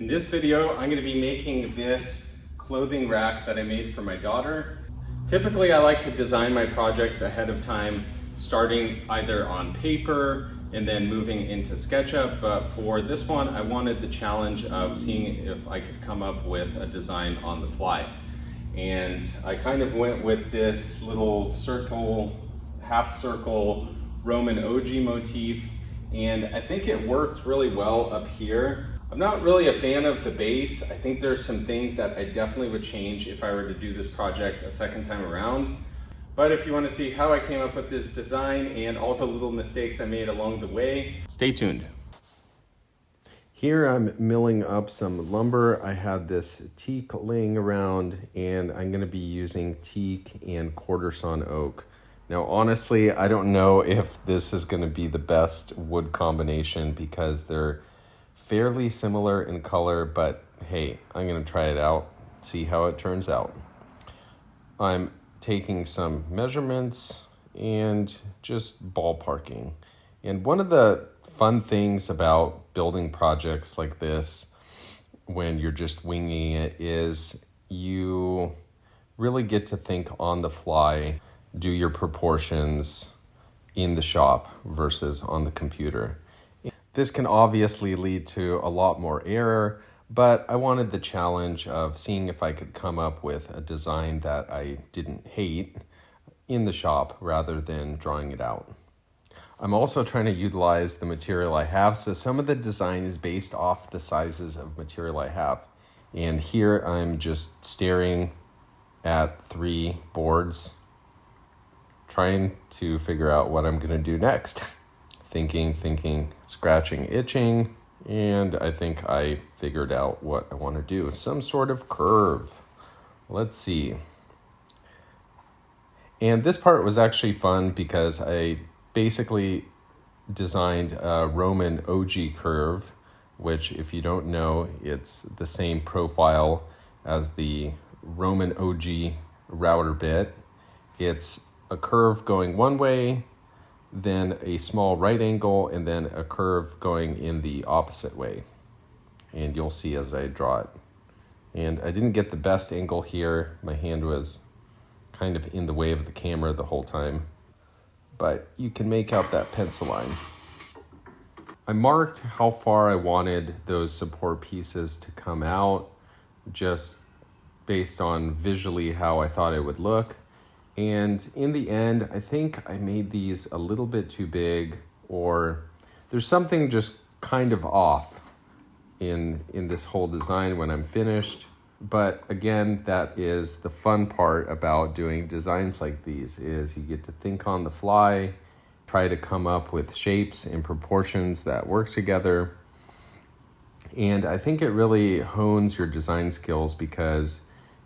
In this video, I'm going to be making this clothing rack that I made for my daughter. Typically, I like to design my projects ahead of time, starting either on paper and then moving into SketchUp. But for this one, I wanted the challenge of seeing if I could come up with a design on the fly. And I kind of went with this little circle, half circle Roman OG motif. And I think it worked really well up here. I'm not really a fan of the base. I think there's some things that I definitely would change if I were to do this project a second time around. But if you want to see how I came up with this design and all the little mistakes I made along the way, stay tuned. Here I'm milling up some lumber. I had this teak laying around and I'm gonna be using teak and quarter sawn oak. Now, honestly, I don't know if this is gonna be the best wood combination because they're fairly similar in color, but hey, I'm gonna try it out, see how it turns out. I'm taking some measurements and just ballparking. And one of the fun things about building projects like this, when you're just winging it, is you really get to think on the fly, do your proportions in the shop versus on the computer. This can obviously lead to a lot more error, but I wanted the challenge of seeing if I could come up with a design that I didn't hate in the shop rather than drawing it out. I'm also trying to utilize the material I have, so some of the design is based off the sizes of material I have. And here I'm just staring at 3 boards, trying to figure out what I'm gonna do next. Thinking, scratching, itching, and I think I figured out what I want to do. Some sort of curve. Let's see. And this part was actually fun because I basically designed a Roman OG curve, which, if you don't know, it's the same profile as the Roman OG router bit. It's a curve going one way, then a small right angle, and then a curve going in the opposite way. And you'll see as I draw it. And I didn't get the best angle here. My hand was kind of in the way of the camera the whole time, but you can make out that pencil line. I marked how far I wanted those support pieces to come out, just based on visually how I thought it would look. And in the end, I think I made these a little bit too big, or there's something just kind of off in this whole design when I'm finished. But again, that is the fun part about doing designs like these, is you get to think on the fly, try to come up with shapes and proportions that work together. And I think it really hones your design skills because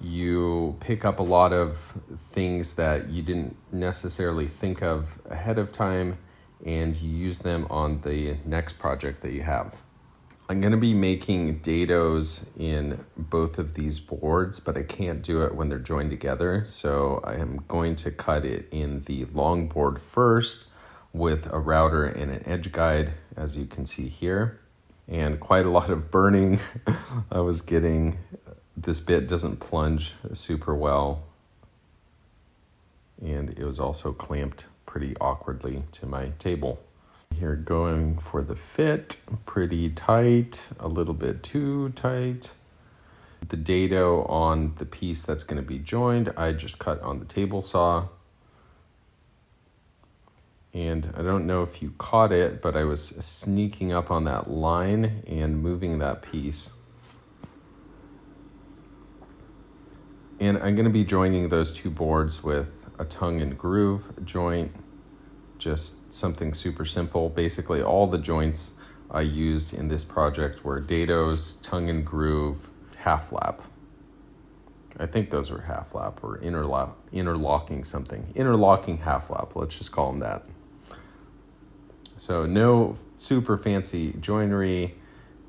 you pick up a lot of things that you didn't necessarily think of ahead of time, and you use them on the next project that you have. I'm going to be making dados in both of these boards, but I can't do it when they're joined together. So I am going to cut it in the long board first with a router and an edge guide, as you can see here. And quite a lot of burning I was getting. This bit doesn't plunge super well, and it was also clamped pretty awkwardly to my table. Here, going for the fit, pretty tight, a little bit too tight. The dado on the piece that's going to be joined, I just cut on the table saw. And I don't know if you caught it, but I was sneaking up on that line and moving that piece. And I'm going to be joining those 2 boards with a tongue and groove joint, just something super simple. Basically, all the joints I used in this project were dados, tongue and groove, half lap. I think those were half lap or interlocking something. Interlocking half lap, let's just call them that. So no super fancy joinery.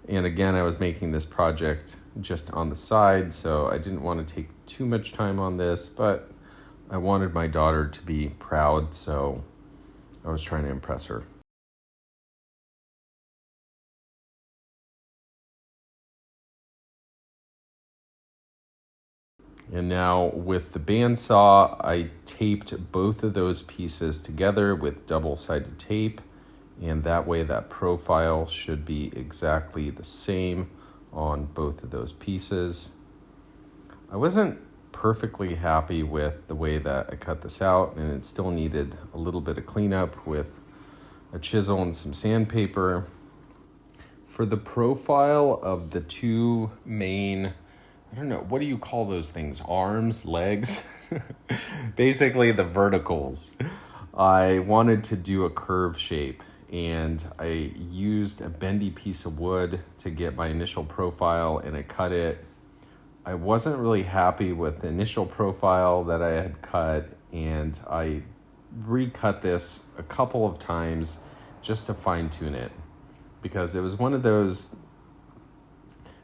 And again, I was making this project just on the side, so I didn't want to take too much time on this, but I wanted my daughter to be proud, so I was trying to impress her. And now with the bandsaw, I taped both of those pieces together with double-sided tape, and that way that profile should be exactly the same on both of those pieces. I wasn't perfectly happy with the way that I cut this out, and it still needed a little bit of cleanup with a chisel and some sandpaper. For the profile of the two main, I don't know, what do you call those things? Arms, legs? Basically the verticals. I wanted to do a curve shape, and I used a bendy piece of wood to get my initial profile, and I cut it. I wasn't really happy with the initial profile that I had cut, and I recut this a couple of times just to fine tune it, because it was one of those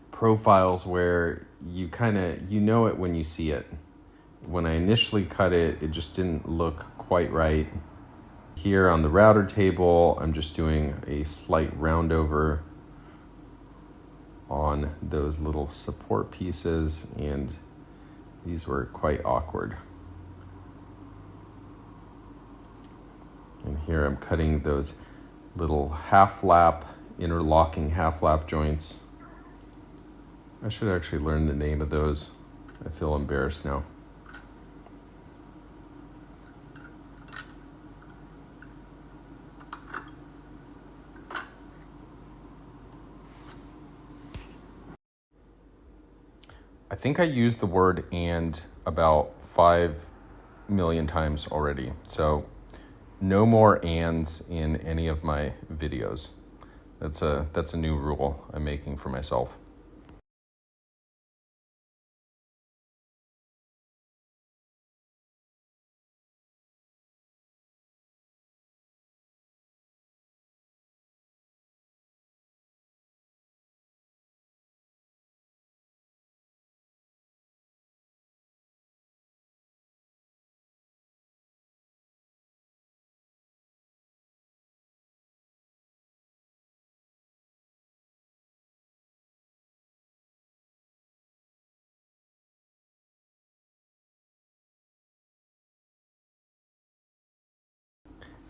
profiles where you know it when you see it. When I initially cut it, it just didn't look quite right. Here on the router table, I'm just doing a slight round over on those little support pieces, and these were quite awkward. And here I'm cutting those little half lap, interlocking half lap joints. I should actually learn the name of those. I feel embarrassed now. I think I used the word "and" about 5 million times already. So no more ands in any of my videos. That's a new rule I'm making for myself.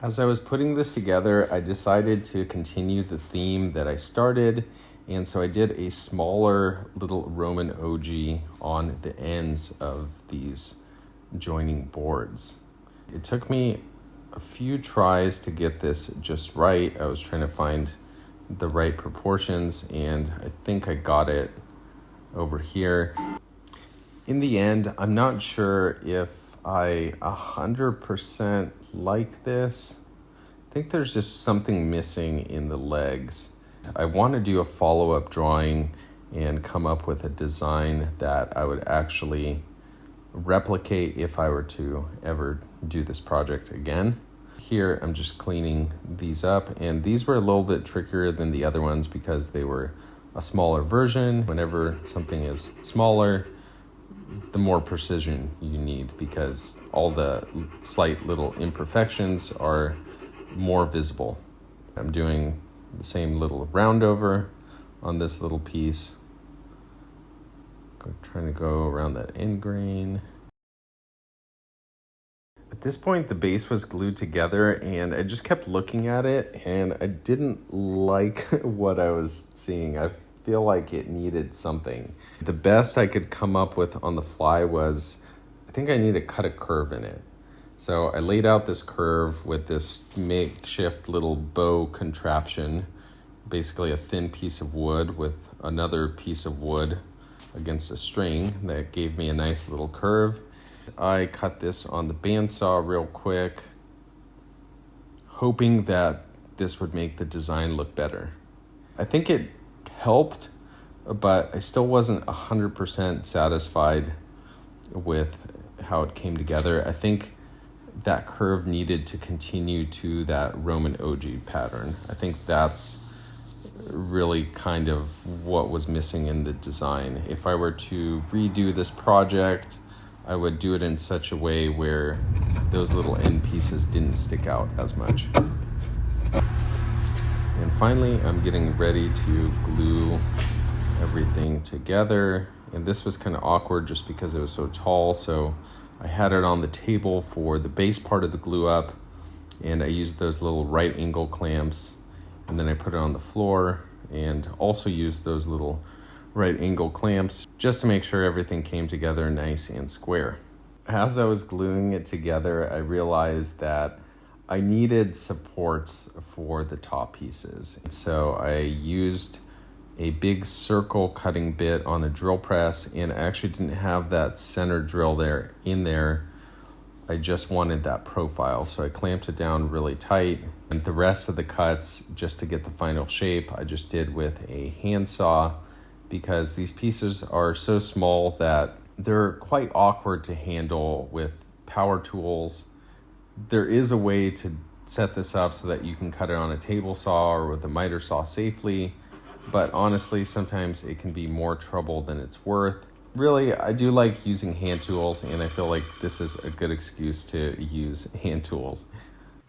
As I was putting this together, I decided to continue the theme that I started, and so I did a smaller little Roman ogee on the ends of these joining boards. It took me a few tries to get this just right. I was trying to find the right proportions, and I think I got it over here. In the end, I'm not sure if I 100% like this. I think there's just something missing in the legs. I want to do a follow-up drawing and come up with a design that I would actually replicate if I were to ever do this project again. Here, I'm just cleaning these up, and these were a little bit trickier than the other ones because they were a smaller version. Whenever something is smaller, the more precision you need, because all the slight little imperfections are more visible. I'm doing the same little round over on this little piece. Trying to go around that end grain. At this point, the base was glued together, and I just kept looking at it, and I didn't like what I was seeing. I feel like it needed something. The best I could come up with on the fly was, I think I need to cut a curve in it. So I laid out this curve with this makeshift little bow contraption, basically a thin piece of wood with another piece of wood against a string that gave me a nice little curve. I cut this on the bandsaw real quick, hoping that this would make the design look better. I think it helped, but I still wasn't 100% satisfied with how it came together. I think that curve needed to continue to that Roman ogee pattern. I think that's really kind of what was missing in the design. If I were to redo this project, I would do it in such a way where those little end pieces didn't stick out as much. And finally, I'm getting ready to glue everything together, and this was kind of awkward just because it was so tall. So I had it on the table for the base part of the glue up, and I used those little right angle clamps, and then I put it on the floor and also used those little right angle clamps just to make sure everything came together nice and square. As I was gluing it together, I realized that I needed supports for the top pieces. So I used a big circle cutting bit on a drill press, and I actually didn't have that center drill in there. I just wanted that profile. So I clamped it down really tight, and the rest of the cuts, just to get the final shape, I just did with a handsaw, because these pieces are so small that they're quite awkward to handle with power tools. There is a way to set this up so that you can cut it on a table saw or with a miter saw safely, but honestly, sometimes it can be more trouble than it's worth. Really, I do like using hand tools, and I feel like this is a good excuse to use hand tools.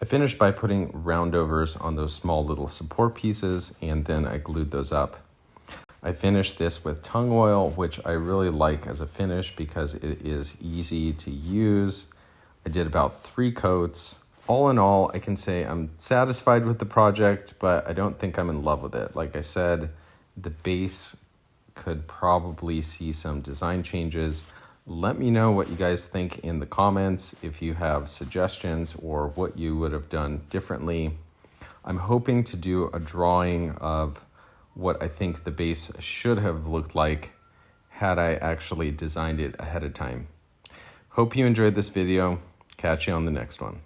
I finished by putting roundovers on those small little support pieces, and then I glued those up. I finished this with tung oil, which I really like as a finish because it is easy to use. I did about 3 coats. All in all, I can say I'm satisfied with the project, but I don't think I'm in love with it. Like I said, the base could probably see some design changes. Let me know what you guys think in the comments, if you have suggestions or what you would have done differently. I'm hoping to do a drawing of what I think the base should have looked like had I actually designed it ahead of time. Hope you enjoyed this video. Catch you on the next one.